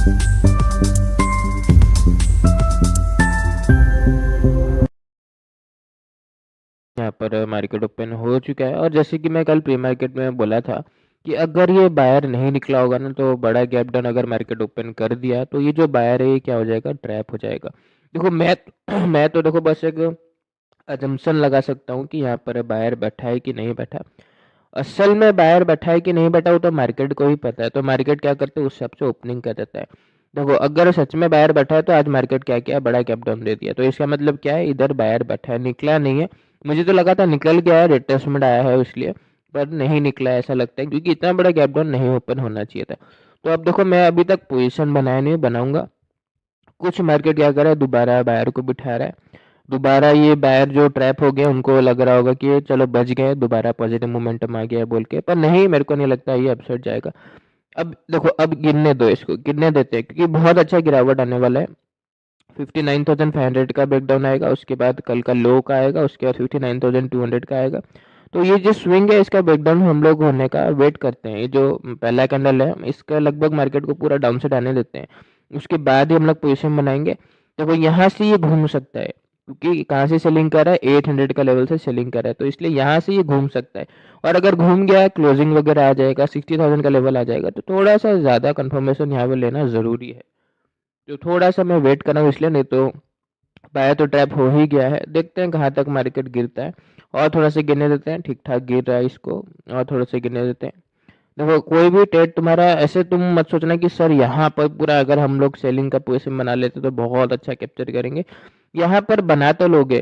यहाँ पर market open हो चुका है और जैसे कि मैं कल प्री मार्केट में बोला था कि अगर ये बायर नहीं निकला होगा ना तो बड़ा गैप डाउन अगर मार्केट ओपन कर दिया तो ये जो बायर है ये क्या हो जाएगा, ट्रैप हो जाएगा। देखो मैं मैं तो देखो बस एक अजम्पशन लगा सकता हूँ कि यहाँ पर बायर बैठा है कि नहीं बैठा। असल में बायर बैठा है कि नहीं बैठा वो तो मार्केट को ही पता है, तो मार्केट क्या करते है उस हिसाब से ओपनिंग कर देता है। देखो अगर सच में बायर बैठा है तो आज मार्केट क्या किया, बड़ा गैप डाउन दे दिया, तो इसका मतलब क्या है, इधर बायर बैठा है, निकला नहीं है। मुझे तो लगा था निकल गया है, रिट्रेसमेंट आया है इसलिए, पर नहीं निकला है ऐसा लगता है, क्योंकि इतना बड़ा गैप डाउन नहीं ओपन होना चाहिए था। तो अब देखो मैं अभी तक पोजीशन बनाया नहीं, बनाऊंगा। कुछ मार्केट क्या कर रहा है, दोबारा बायर को बिठा रहा है। दोबारा ये बायर जो ट्रैप हो गए उनको लग रहा होगा कि ये चलो बच गए, दोबारा पॉजिटिव मोमेंटम आ गया है बोल के, पर नहीं, मेरे को नहीं लगता ये अपसाइड जाएगा। अब देखो अब गिरने दो, इसको गिरने देते हैं क्योंकि बहुत अच्छा गिरावट आने वाला है। 59,500 का ब्रेकडाउन आएगा, उसके बाद कल का लो का आएगा, उसके बाद 59,200 का आएगा। तो ये जो स्विंग है इसका ब्रेकडाउन हम लोग होने का वेट करते हैं। ये जो पहला कैंडल है इसका लगभग मार्केट को पूरा डाउन साइड आने देते हैं, उसके बाद ही हम लोग पोजीशन बनाएंगे। देखो यहाँ से ये घूम सकता है, क्योंकि कहाँ से सेलिंग कर रहा है, 800 का लेवल से सेलिंग कर रहा है, तो इसलिए यहाँ से ये घूम सकता है। और अगर घूम गया, क्लोजिंग वगैरह आ जाएगा, 60,000 का लेवल आ जाएगा, तो थोड़ा सा ज़्यादा कंफर्मेशन यहाँ पे लेना ज़रूरी है। तो थोड़ा सा मैं वेट कर रहा हूँ इसलिए, नहीं तो बाया तो ट्रैप हो ही गया है। देखते हैं कहाँ तक मार्केट गिरता है, और थोड़ा सा गिरने देते हैं, ठीक ठाक गिर रहा है इसको, और थोड़ा सा गिरने देते हैं। देखो कोई भी ट्रेड तुम्हारा ऐसे तुम मत सोचना कि सर यहाँ पर पूरा अगर हम लोग सेलिंग का पोजीशन बना लेते तो बहुत अच्छा कैप्चर करेंगे। यहाँ पर बना तो लोगे,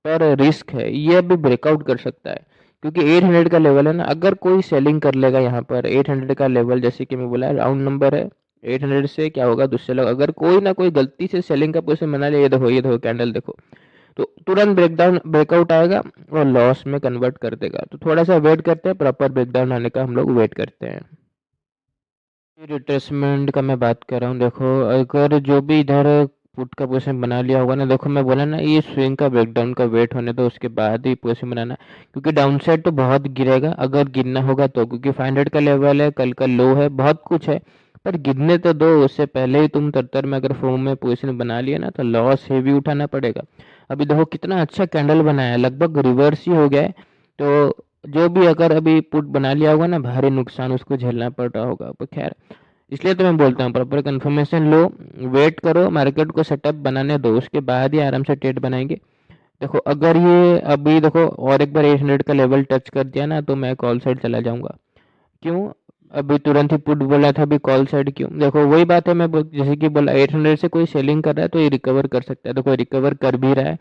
पर रिस्क है, ये अभी ब्रेकआउट कर सकता है, क्योंकि 800 का लेवल है ना। अगर कोई सेलिंग कर लेगा यहाँ पर 800 का लेवल, जैसे कि मैं बोला राउंड नंबर है, 800 से क्या होगा, दूसरे लोग अगर कोई ना कोई गलती से सेलिंग का पोजीशन बना ले, ये देखो कैंडल देखो, तो तुरंत ब्रेकडाउन ब्रेकआउट आएगा और लॉस में कन्वर्ट कर देगा। तो थोड़ा सा वेट करते हैं, प्रॉपर ब्रेकडाउन आने का हम लोग वेट करते हैं। रिट्रेसमेंट का मैं बात कर रहा हूँ, देखो अगर जो भी इधर पुट का पोजीशन बना लिया होगा ना, देखो मैं बोला ना ये स्विंग का ब्रेकडाउन का वेट होने दो, उसके बाद ही पोजीशन बनाना, क्योंकि डाउन साइड तो बहुत गिरेगा अगर गिरना होगा तो, क्योंकि 500 का लेवल है, कल का लो है, बहुत कुछ है, पर गिरने तो दो। उससे पहले ही तुम तरतर में अगर फॉर्म में पोजीशन बना लिया ना तो लॉस हेवी उठाना पड़ेगा। अभी देखो कितना अच्छा कैंडल बनाया है, लगभग रिवर्स ही हो गया है। तो जो भी अगर अभी पुट बना लिया होगा ना, भारी नुकसान उसको झेलना पड़ रहा होगा, पर खैर, इसलिए तो मैं बोलता हूँ प्रॉपर कंफर्मेशन लो, वेट करो, मार्केट को सेटअप बनाने दो, उसके बाद ही आराम से ट्रेड बनाएंगे। देखो अगर ये अभी देखो और एक बार 800 का लेवल टच कर दिया ना तो मैं कॉल साइड चला जाऊंगा। क्यों, अभी तुरंत ही पुट बोला था, अभी कॉल साइड क्यों? देखो वही बात है, जैसे कि बोला 800 से कोई सेलिंग कर रहा है तो ये रिकवर कर सकता है, देखो रिकवर कर भी रहा है।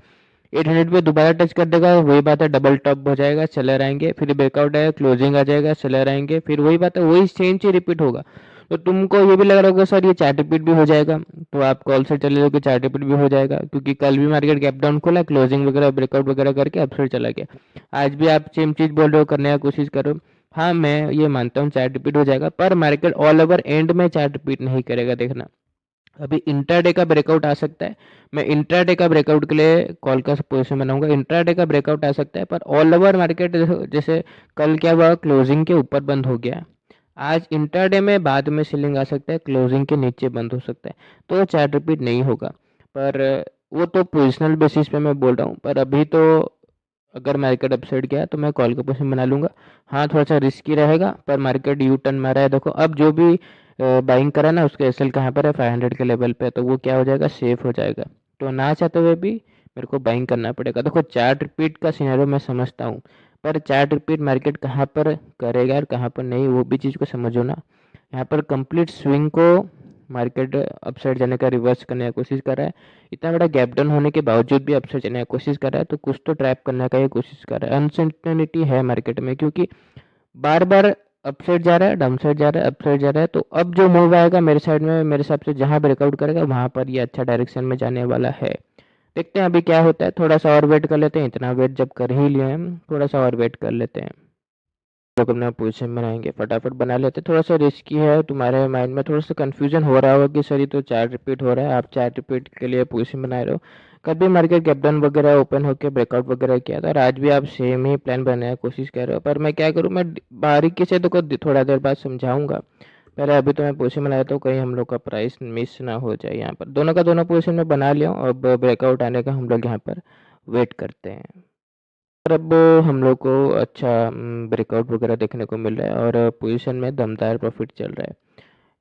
800 पे दोबारा टच कर देगा, वही बात है, डबल टॉप हो जाएगा, सेलर आएंगे, फिर ब्रेकआउट आएगा, क्लोजिंग आ जाएगा, सेलर आएंगे, फिर वही बात है, वही सेम चीज रिपीट होगा। तो तुमको ये भी लग रहा होगा सर ये चार्ट रिपीट भी हो जाएगा, तो आप कॉल से चले जाओगे, चार्ट रिपीट भी हो जाएगा, क्योंकि कल भी मार्केट गैप डाउन खोला, क्लोजिंग वगैरह ब्रेकआउट वगैरह करके अपसाइड चला गया। आज भी आप सेम चीज बोल रहे हो, करने की कोशिश करो। हाँ मैं ये मानता हूँ चार्ट रिपीट हो जाएगा, पर मार्केट ऑल ओवर एंड में चार्ट रिपीट नहीं करेगा, देखना। अभी इंट्राडे का ब्रेकआउट आ सकता है, मैं इंट्राडे का ब्रेकआउट के लिए कॉल का पोजीशन बनाऊंगा, इंट्राडे का ब्रेकआउट आ सकता है, पर ऑल ओवर मार्केट जैसे कल क्या हुआ, क्लोजिंग के ऊपर बंद हो गया, आज इंट्राडे में बाद में सेलिंग आ सकता है, क्लोजिंग के नीचे बंद हो सकता है, तो चार्ट रिपीट नहीं होगा। पर वो तो पोजिशनल बेसिस पे मैं बोल रहा हूँ, पर अभी तो अगर मार्केट अपसाइड गया तो मैं कॉल का पोजीशन बना लूंगा। हाँ थोड़ा सा रिस्की रहेगा, पर मार्केट यू टर्न मारा है, देखो अब जो भी बाइंग करा ना उसका एसएल कहाँ पर है, 500 के लेवल पे, तो वो क्या हो जाएगा, सेफ हो जाएगा। तो ना चाहते हुए भी मेरे को बाइंग करना पड़ेगा। देखो चार्ट रिपीट का सिनेरियो मैं समझता हूँ, पर चार्ट रिपीट मार्केट कहाँ पर करेगा और कहाँ पर नहीं, वो भी चीज़ को समझो ना। यहाँ पर कंप्लीट स्विंग को मार्केट अपसाइड जाने का रिवर्स करने की कोशिश कर रहा है, इतना बड़ा गैप डाउन होने के बावजूद भी अपसाइड जाने की कोशिश कर रहा है, तो कुछ तो ट्रैप करने का ये कोशिश कर रहा है। अनसर्टेनिटी है मार्केट में, क्योंकि बार बार अपसाइड जा रहा है, डाउन साइड जा रहा है, अपसाइड जा रहा है, तो अब जो मूव आएगा मेरे साइड में, मेरे हिसाब से जहाँ ब्रेकआउट करेगा वहां पर ये अच्छा डायरेक्शन में जाने वाला है। देखते हैं अभी क्या होता है, थोड़ा सा और वेट कर लेते हैं, इतना वेट जब कर ही लिए हम, थोड़ा सा और वेट कर लेते हैं। लोग अपना पोजीशन बनाएंगे, फटाफट बना लेते हैं, थोड़ा सा रिस्की है, तुम्हारे माइंड में थोड़ा सा कंफ्यूजन हो रहा होगा कि सर ये तो चार्ट रिपीट हो रहा है, आप चार्ट रिपीट के लिए पोजीशन बना रहे हो। कभी मार्केट गैप डाउन वगैरह ओपन होकर ब्रेकआउट वगैरह किया था, और आज भी आप सेम ही प्लान बनाने की कोशिश कर रहे हो, पर मैं क्या करूँ, मैं बारीकी से तो थोड़ा देर बाद समझाऊंगा। पहले अभी तो मैं पोजीशन बनाया था, कहीं हम लोग का प्राइस मिस ना हो जाए। यहाँ पर दोनों का दोनों पोजीशन में बना लिया हूँ। अब ब्रेकआउट आने का हम लोग यहाँ पर वेट करते हैं। और अब हम लोग को अच्छा ब्रेकआउट वगैरह देखने को मिल रहा है और पोजीशन में दमदार प्रॉफिट चल रहा है।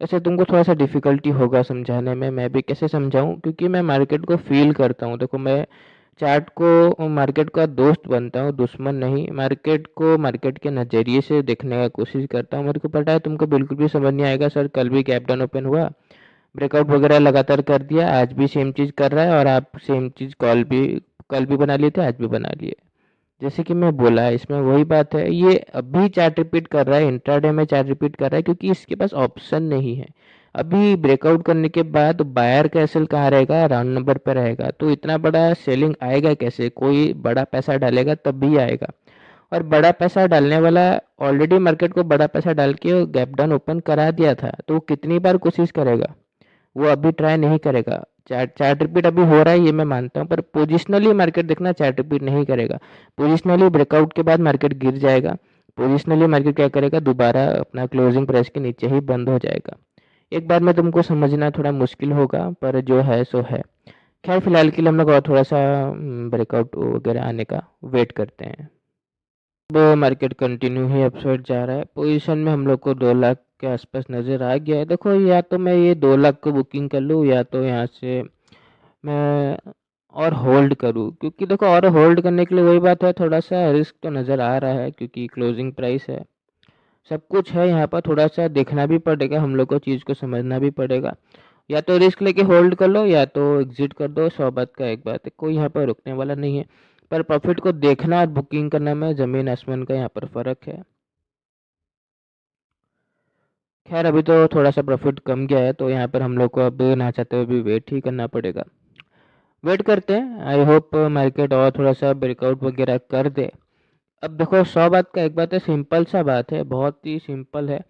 ऐसे तुमको थोड़ा सा डिफ़िकल्टी होगा समझाने में, मैं भी कैसे समझाऊँ, क्योंकि मैं मार्केट को फ़ील करता हूँ। देखो, मैं चार्ट को मार्केट का दोस्त बनता हूँ, दुश्मन नहीं। मार्केट को मार्केट के नज़रिए से देखने का कोशिश करता हूँ। मेरे को पता है तुमको बिल्कुल भी समझ नहीं आएगा, सर कल भी गैप डाउन ओपन हुआ, ब्रेकआउट वगैरह लगातार कर दिया, आज भी सेम चीज़ कर रहा है और आप सेम चीज़ कल भी बना लिए थे, आज भी बना लिए। जैसे कि मैं बोला, इसमें वही बात है, ये अभी चार्ट रिपीट कर रहा है, इंट्राडे में चार्ट रिपीट कर रहा है, क्योंकि इसके पास ऑप्शन नहीं है। अभी ब्रेकआउट करने के बाद बायर का एसएल कहाँ रहेगा, राउंड नंबर पे रहेगा, तो इतना बड़ा सेलिंग आएगा कैसे? कोई बड़ा पैसा डालेगा तब भी आएगा। और बड़ा पैसा डालने वाला ऑलरेडी मार्केट को बड़ा पैसा डाल के गैप डाउन ओपन करा दिया था, तो वो कितनी बार कोशिश करेगा? वो अभी ट्राई नहीं करेगा। चार्ट चार्ट रिपीट अभी हो रहा है, ये मैं मानता हूँ, पर पोजिशनली मार्केट देखना, चार्ट रिपीट नहीं करेगा। पोजिशनली ब्रेकआउट के बाद मार्केट गिर जाएगा। पोजिशनली मार्केट क्या करेगा, दोबारा अपना क्लोजिंग प्राइस के नीचे ही बंद हो जाएगा। एक बार में तुमको समझना थोड़ा मुश्किल होगा, पर जो है सो है। खैर फिलहाल के लिए हम लोग और थोड़ा सा ब्रेकआउट वगैरह आने का वेट करते हैं। अब मार्केट कंटिन्यू ही अपसाइड जा रहा है। पोजीशन में हम लोग को 2 लाख के आसपास नज़र आ गया है। देखो, या तो मैं ये 2 लाख को बुकिंग कर लूँ, या तो यहाँ से मैं और होल्ड करूँ, क्योंकि देखो और होल्ड करने के लिए वही बात है, थोड़ा सा रिस्क तो नज़र आ रहा है, क्योंकि क्लोजिंग प्राइस है, सब कुछ है यहाँ पर। थोड़ा सा देखना भी पड़ेगा हम लोग को, चीज़ को समझना भी पड़ेगा। या तो रिस्क लेके होल्ड कर लो, या तो एग्जिट कर दो। 100 बात का एक बात है, कोई यहाँ पर रुकने वाला नहीं है। पर प्रॉफिट को देखना और बुकिंग करना में ज़मीन आसमान का यहाँ पर फ़र्क है। खैर अभी तो थोड़ा सा प्रॉफिट कम गया है, तो यहाँ पर हम लोग को अब ना चाहते हुए भी वेट ही करना पड़ेगा। वेट करते हैं, आई होप मार्केट और थोड़ा सा ब्रेकआउट वगैरह कर दे। अब देखो, 100 बात का एक बात है, सिंपल सा बात है, बहुत ही सिंपल है।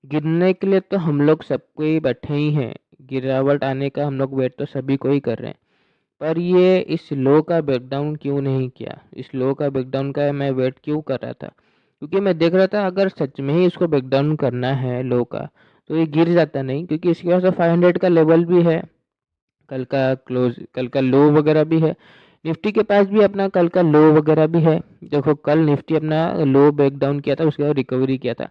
गिरने के लिए तो हम लोग सबको ही बैठे ही हैं, गिरावट आने का हम लोग वेट तो सभी को ही कर रहे हैं। पर ये इस लो का ब्रेकडाउन क्यों नहीं किया? इस लो का ब्रेकडाउन का मैं वेट क्यों कर रहा था? क्योंकि मैं देख रहा था, अगर सच में ही इसको ब्रेकडाउन करना है लो का, तो ये गिर जाता नहीं, क्योंकि इसके पास 500 का लेवल भी है, कल का लो वगैरह भी है। निफ्टी के पास भी अपना कल का लो वगैरह भी है। देखो, कल निफ्टी अपना लो ब्रेकडाउन किया था, उसके बाद रिकवरी किया था।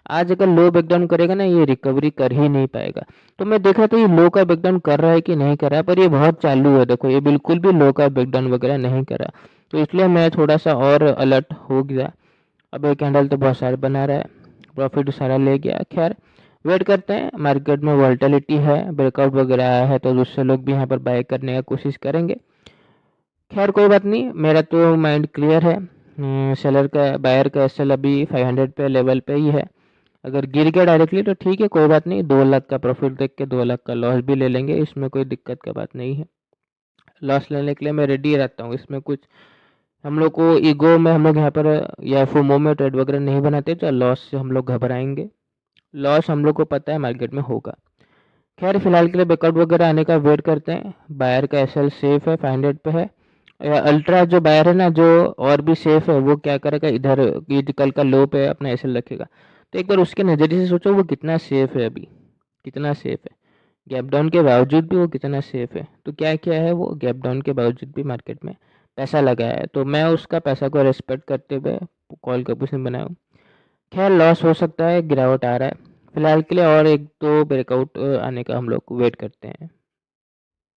आज अगर लो ब्रेकडाउन करेगा ना, ये रिकवरी कर ही नहीं पाएगा। तो मैं देख रहा था ये लो का ब्रेकडाउन कर रहा है कि नहीं कर रहा है, पर ये बहुत चालू है। देखो, ये बिल्कुल भी लो का ब्रेकडाउन वगैरह नहीं कर रहा, तो इसलिए मैं थोड़ा सा और अलर्ट हो गया। अब एक कैंडल तो बहुत सारे बना रहा है, प्रॉफिट सारा ले गया। खैर वेट करते हैं, मार्केट में वॉलेटिलिटी है, ब्रेकआउट वगैरह आया है तो दूसरे लोग भी यहाँ पर बाय करने का कोशिश करेंगे। खैर कोई बात नहीं, मेरा तो माइंड क्लियर है। सेलर का बायर का एसएल अभी 500 पे लेवल पे ही है। अगर गिर गया डायरेक्टली तो ठीक है, कोई बात नहीं, 2 लाख का प्रॉफिट देख के 2 लाख का लॉस भी ले लेंगे, इसमें कोई दिक्कत का बात नहीं है। लॉस लेने के लिए मैं रेडी रहता हूँ, इसमें कुछ हम लोग को ईगो में हम लोग यहाँ पर या फोमो में ट्रेड वगैरह नहीं बनाते, तो लॉस से हम लोग घबराएंगे। लॉस हम लोग को पता है मार्केट में होगा। खैर फिलहाल के लिए ब्रेकआउट वगैरह आने का वेट करते हैं। बायर का एसएल सेफ है, 500 पे है। अल्ट्रा जो बायर है ना, जो और भी सेफ है, वो क्या करेगा, इधर ये जो कल का लो पे अपना एसएल रखेगा। तो एक बार उसके नज़रिए से सोचो, वो कितना सेफ है अभी, कितना सेफ है। गैप डाउन के बावजूद भी वो कितना सेफ है। तो क्या किया है, वो गैप डाउन के बावजूद भी मार्केट में पैसा लगाया है, तो मैं उसका पैसा को रेस्पेक्ट करते हुए कॉल का पोजीशन बनाया हूँ। खैर लॉस हो सकता है, गिरावट आ रहा है। फिलहाल के लिए और एक दो ब्रेकआउट आने का हम लोग वेट करते हैं।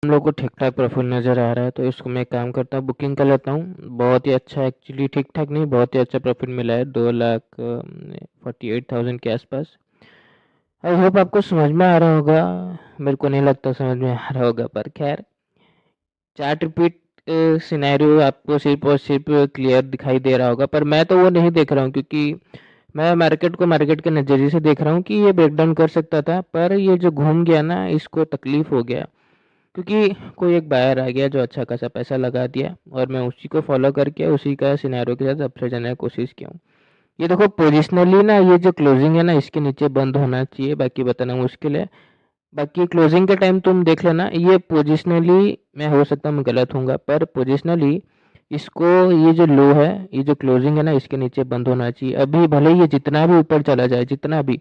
हम लोग को ठीक ठाक प्रॉफिट नज़र आ रहा है, तो इसको मैं एक काम करता हूँ, बुकिंग कर लेता हूँ। बहुत ही अच्छा, एक्चुअली ठीक ठाक नहीं, बहुत ही अच्छा प्रॉफिट मिला है, 2,48,000 के आसपास। आई होप आपको समझ में आ रहा होगा, मेरे को नहीं लगता समझ में आ रहा होगा, पर खैर चार्ट रिपीट सिनेरियो आपको सिर्फ और सिर्फ क्लियर दिखाई दे रहा होगा, पर मैं तो वो नहीं देख रहा हूँ, क्योंकि मैं मार्केट को मार्केट के नज़रिए से देख रहा हूँ कि ये ब्रेकडाउन कर सकता था, पर ये जो घूम गया ना, इसको तकलीफ हो गया, क्योंकि कोई एक बायर आ गया जो अच्छा खासा पैसा लगा दिया, और मैं उसी को फॉलो करके उसी का सिनेरियो के साथ अपसे जाने की कोशिश किया हूँ। ये देखो पोजिशनली ना, ये जो क्लोजिंग है ना, इसके नीचे बंद होना चाहिए, बाकी बताना मुश्किल है। बाकी क्लोजिंग के टाइम तुम देख लेना, ये पोजिशनली मैं हो सकता हूँ मैं गलत हूँगा, पर पोजिशनली इसको, ये जो लो है, ये जो क्लोजिंग है ना, इसके नीचे बंद होना चाहिए। अभी भले ही ये जितना भी ऊपर चला जाए, जितना भी,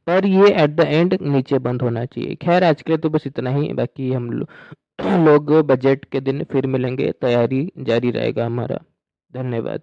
पर ये एट द एंड नीचे बंद होना चाहिए। खैर आज के लिए तो बस इतना ही, बाकी हम लोग बजट के दिन फिर मिलेंगे, तैयारी जारी रहेगा हमारा। धन्यवाद।